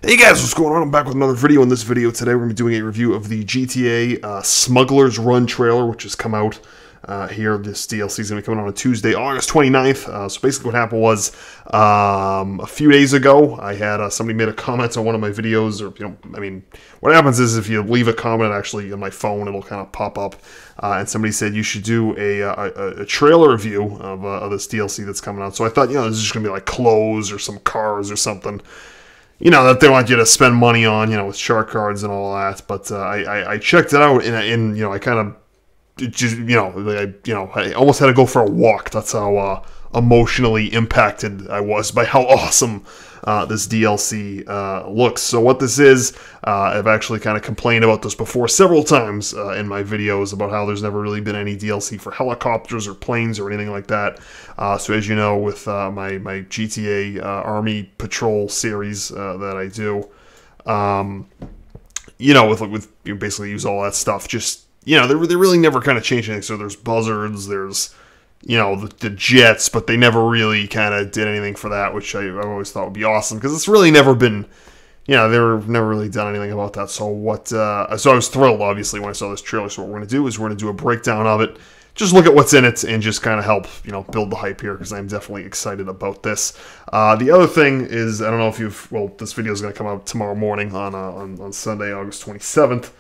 Hey guys, what's going on? I'm back with another video. In this video today, we're going to be doing a review of the GTA Smuggler's Run trailer, which has come out here. This DLC is going to be coming on Tuesday, August 29th. So basically what happened was, a few days ago, I had somebody made a comment on one of my videos, or, what happens is if you leave a comment actually on my phone, it'll kind of pop up, and somebody said you should do a trailer review of this DLC that's coming out. So I thought, this is just going to be like clothes or some cars or something, that they want you to spend money on, with shark cards and all that. But I checked it out, and I kind of just, I almost had to go for a walk. That's how emotionally impacted I was by how awesome this DLC looks. So what this is, I've actually kind of complained about this before several times in my videos about how there's never really been any DLC for helicopters or planes or anything like that. So as you know, with my GTA Army Patrol series that I do, with you basically use all that stuff. Just they really never kind of change anything. So there's buzzards, there's the jets, but they never really kind of did anything for that, which I've always thought would be awesome, because it's really never been, they've never really done anything about that. So so I was thrilled, obviously, when I saw this trailer. So what we're going to do is we're going to do a breakdown of it, just look at what's in it, and just kind of help, build the hype here, because I'm definitely excited about this. The other thing is, I don't know if this video is going to come out tomorrow morning on Sunday, August 27th.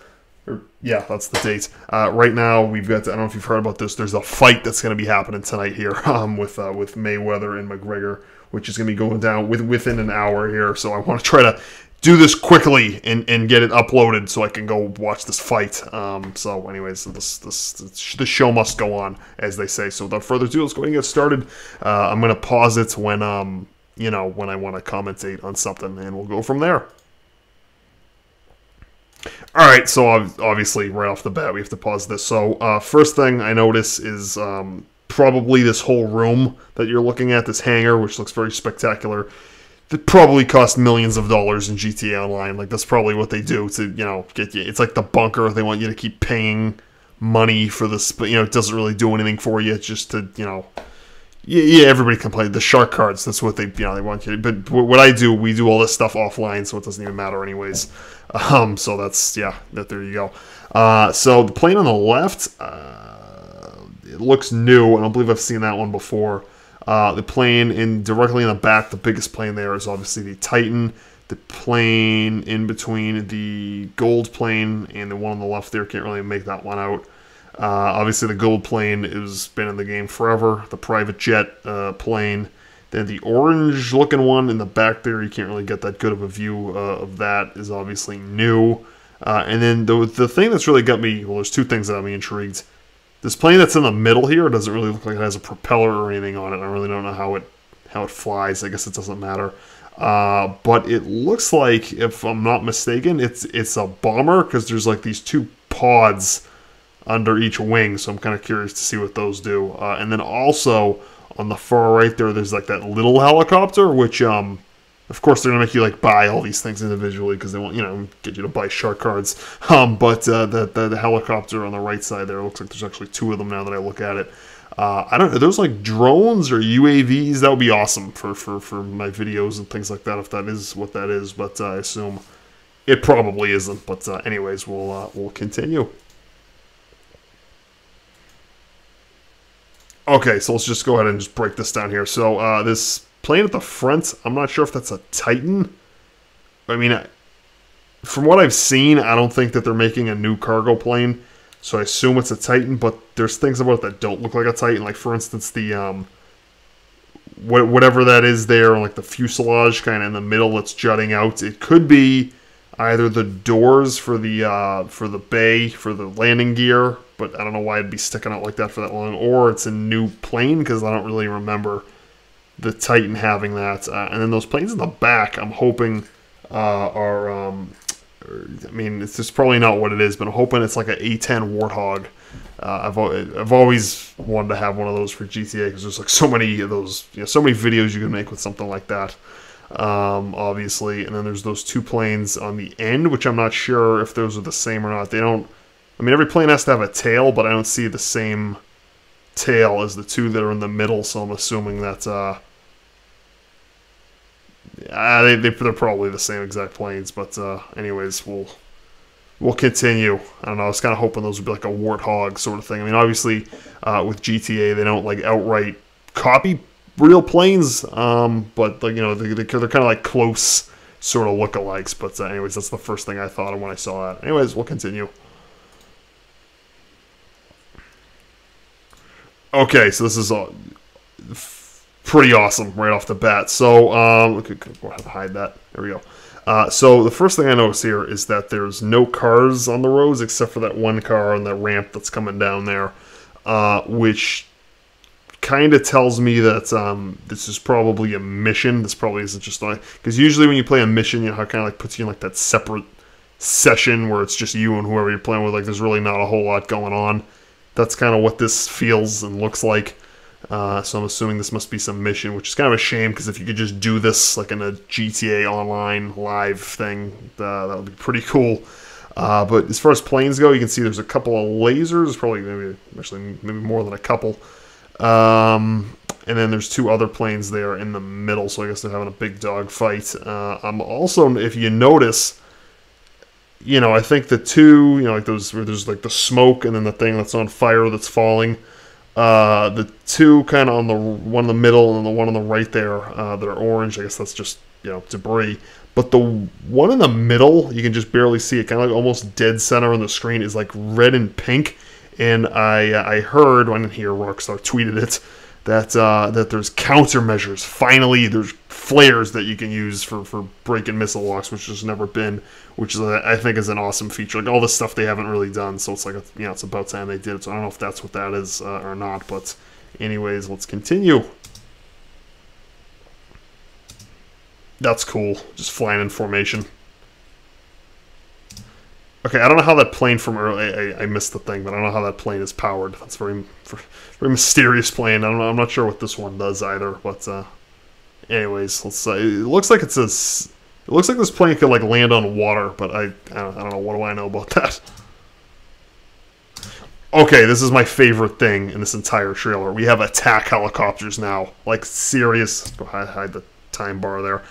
Yeah, that's the date. Right now, we've got, I don't know if you've heard about this, there's a fight that's going to be happening tonight here with Mayweather and McGregor, which is going to be going down within an hour here. So I want to try to do this quickly and get it uploaded so I can go watch this fight. So anyways, the show must go on, as they say. So without further ado, let's go ahead and get started. I'm going to pause it when, when I want to commentate on something, and we'll go from there. Alright, so obviously, right off the bat, we have to pause this. So, first thing I notice is probably this whole room that you're looking at, this hangar, which looks very spectacular. That probably cost millions of dollars in GTA Online. Like, that's probably what they do to, get you. It's like the bunker. They want you to keep paying money for this, but, it doesn't really do anything for you. It's just to, yeah, everybody complained. The shark cards, that's what they want you to. But what I do, we do all this stuff offline, so it doesn't even matter anyways. So that's, there you go. So the plane on the left, it looks new. I don't believe I've seen that one before. The plane directly in the back, the biggest plane there is obviously the Titan. The plane in between the gold plane and the one on the left there, can't really make that one out. Obviously, the gold plane has been in the game forever. The private jet plane. Then the orange-looking one in the back there, you can't really get that good of a view of that, is obviously new. And then the thing that's really got me, well, there's two things that got me intrigued. This plane that's in the middle here doesn't really look like it has a propeller or anything on it. I really don't know how it flies. I guess it doesn't matter. But it looks like, if I'm not mistaken, it's a bomber, because there's like these two pods under each wing, so I'm kind of curious to see what those do. And then also, on the far right there, there's like that little helicopter, which, of course, they're going to make you like buy all these things individually, because they want, get you to buy shark cards. But the helicopter on the right side there, looks like there's actually two of them now that I look at it. I don't know, there's like drones or UAVs. That would be awesome for my videos and things like that, if that is what that is. But I assume it probably isn't. But anyways, we'll continue. Okay, so let's just go ahead and just break this down here. So, this plane at the front, I'm not sure if that's a Titan. I mean, from what I've seen, I don't think that they're making a new cargo plane, so I assume it's a Titan, but there's things about it that don't look like a Titan. Like, for instance, the, whatever that is there, like the fuselage kind of in the middle that's jutting out. It could be either the doors for the bay, for the landing gear, but I don't know why it'd be sticking out like that for that long, or it's a new plane, because I don't really remember the Titan having that. And then those planes in the back, I'm hoping are, I mean, it's just probably not what it is, but I'm hoping it's like an A-10 Warthog. I've always wanted to have one of those for GTA, because there's like so many of those, so many videos you can make with something like that. Obviously, and then there's those two planes on the end, which I'm not sure if those are the same or not. They don't, I mean, every plane has to have a tail, but I don't see the same tail as the two that are in the middle, so I'm assuming that they're probably the same exact planes, but anyways, we'll continue. I don't know. I was kind of hoping those would be like a warthog sort of thing. I mean, obviously, with GTA, they don't like outright copy real planes, but like, you know, they're kind of like close sort of lookalikes. But anyways, that's the first thing I thought of when I saw that. Anyways, we'll continue. Okay, so this is pretty awesome right off the bat. So we could go ahead and hide that. There we go. So the first thing I notice here is that there's no cars on the roads except for that one car on the ramp that's coming down there, which kind of tells me that this is probably a mission. This probably isn't just like, because usually when you play a mission, you know how it kind of like puts you in like that separate session where it's just you and whoever you're playing with. Like there's really not a whole lot going on. That's kind of what this feels and looks like. So I'm assuming this must be some mission, which is kind of a shame, because if you could just do this like in a GTA Online live thing, that would be pretty cool. But as far as planes go, you can see there's a couple of lasers, probably maybe more than a couple. And then there's two other planes there in the middle, so I guess they're having a big dog fight. I'm also, if you notice, you know, I think the two, you know, like those where there's like the smoke and then the thing that's on fire that's falling. The two kind of on the one in the middle and the one on the right there that are orange, I guess that's just, you know, debris. But the one in the middle, you can just barely see it, kind of like almost dead center on the screen, is like red and pink. And I heard, I didn't hear, Rockstar tweeted it, that there's countermeasures. Finally, there's flares that you can use for breaking missile locks, which has never been, which is I think is an awesome feature. Like all this stuff they haven't really done, so it's like you know, it's about time they did it. So I don't know if that's what that is or not. But anyways, let's continue. That's cool. Just flying in formation. Okay, I don't know how that plane from early. I missed the thing, but I don't know how that plane is powered. That's very mysterious plane. I don't know. I'm not sure what this one does either. But anyways, let's say it looks like it's a. It looks like this plane could like land on water, but I don't know. What do I know about that? Okay, this is my favorite thing in this entire trailer. We have attack helicopters now. Like serious. Go hide the time bar there.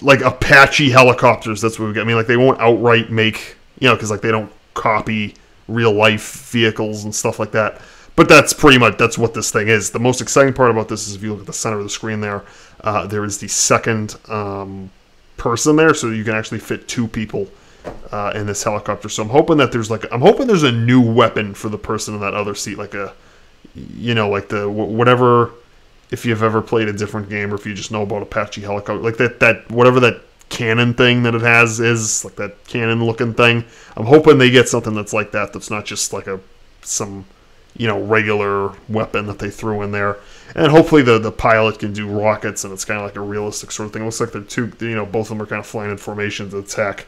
Like Apache helicopters. That's what we get. I mean, like they won't outright make. You know, because like they don't copy real life vehicles and stuff like that. But that's pretty much that's what this thing is. The most exciting part about this is if you look at the center of the screen there, there is the second person there, so you can actually fit two people in this helicopter. So I'm hoping that there's a new weapon for the person in that other seat, like a, you know, like the whatever. If you've ever played a different game, or if you just know about Apache helicopter, like that whatever that cannon thing that it has is like that cannon looking thing. I'm hoping they get something that's like that, that's not just like some you know, regular weapon that they threw in there. And hopefully the pilot can do rockets, and it's kind of like a realistic sort of thing. It looks like they're you know, both of them are kind of flying in formation to attack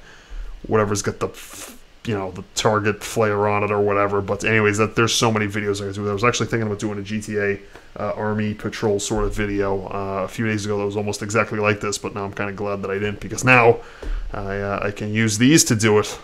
whatever's got the, you know, the target flare on it or whatever. But anyways, there's so many videos I could do. I was actually thinking about doing a GTA Army Patrol sort of video a few days ago that was almost exactly like this, but now I'm kind of glad that I didn't, because now I can use these to do it.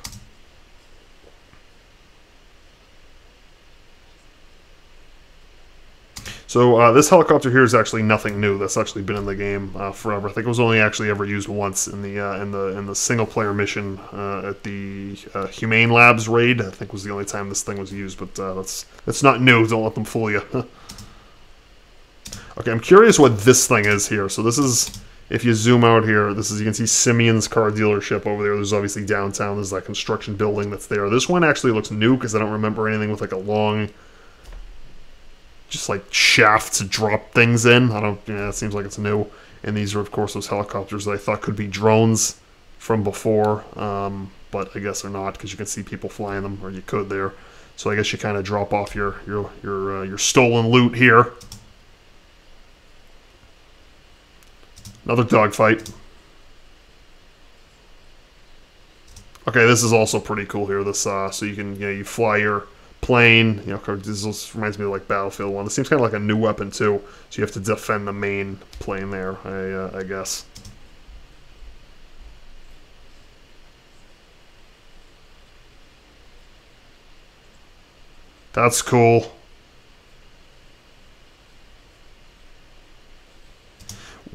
So this helicopter here is actually nothing new. That's actually been in the game forever. I think it was only actually ever used once in the single player mission at the Humane Labs raid. I think was the only time this thing was used. But that's not new. Don't let them fool you. Okay, I'm curious what this thing is here. So this is, if you zoom out here, this is, you can see Simeon's car dealership over there. There's obviously downtown. There's that construction building that's there. This one actually looks new because I don't remember anything with like a long, just like shaft to drop things in. Yeah, it seems like it's new. And these are, of course, those helicopters that I thought could be drones from before, but I guess they're not, because you can see people flying them, or you could there. So I guess you kind of drop off your stolen loot here. Another dogfight. Okay, this is also pretty cool here. This so you can, you know, you fly your plane. You know, this reminds me of like Battlefield 1. This seems kind of like a new weapon too. So you have to defend the main plane there, I guess. That's cool.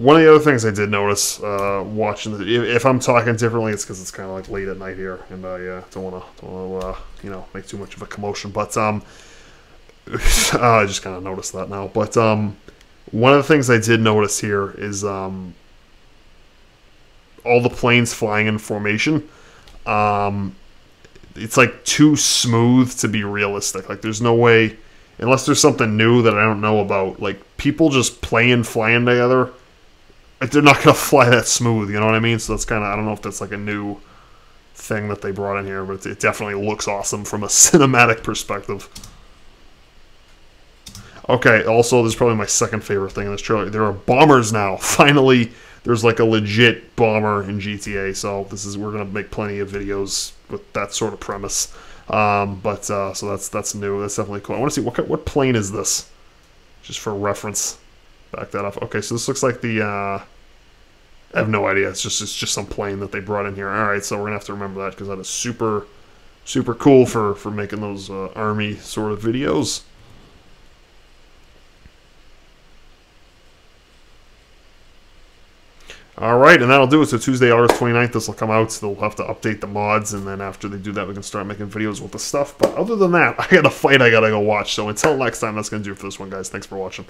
One of the other things I did notice watching, if I'm talking differently, it's because it's kind of like late at night here, and I don't want to, you know, make too much of a commotion. But I just kind of noticed that now. But one of the things I did notice here is all the planes flying in formation. It's like too smooth to be realistic. Like there's no way, unless there's something new that I don't know about. Like people just flying together, like they're not gonna fly that smooth. You know what I mean? So that's kind of, I don't know if that's like a new thing that they brought in here, but it definitely looks awesome from a cinematic perspective. Okay, also, this is probably my second favorite thing in this trailer. There are bombers now. Finally, there's like a legit bomber in GTA. So we're gonna make plenty of videos with that sort of premise. So that's new. That's definitely cool. I want to see what plane is this, just for reference. Back that up. Okay, so this looks like the. I have no idea. It's just some plane that they brought in here. All right, so we're gonna have to remember that because that is super cool for making those army sort of videos. Alright, and that'll do it. So Tuesday, August 29th, this will come out. So they'll have to update the mods, and then after they do that, we can start making videos with the stuff. But other than that, I got a fight I gotta go watch. So until next time, that's gonna do it for this one, guys. Thanks for watching.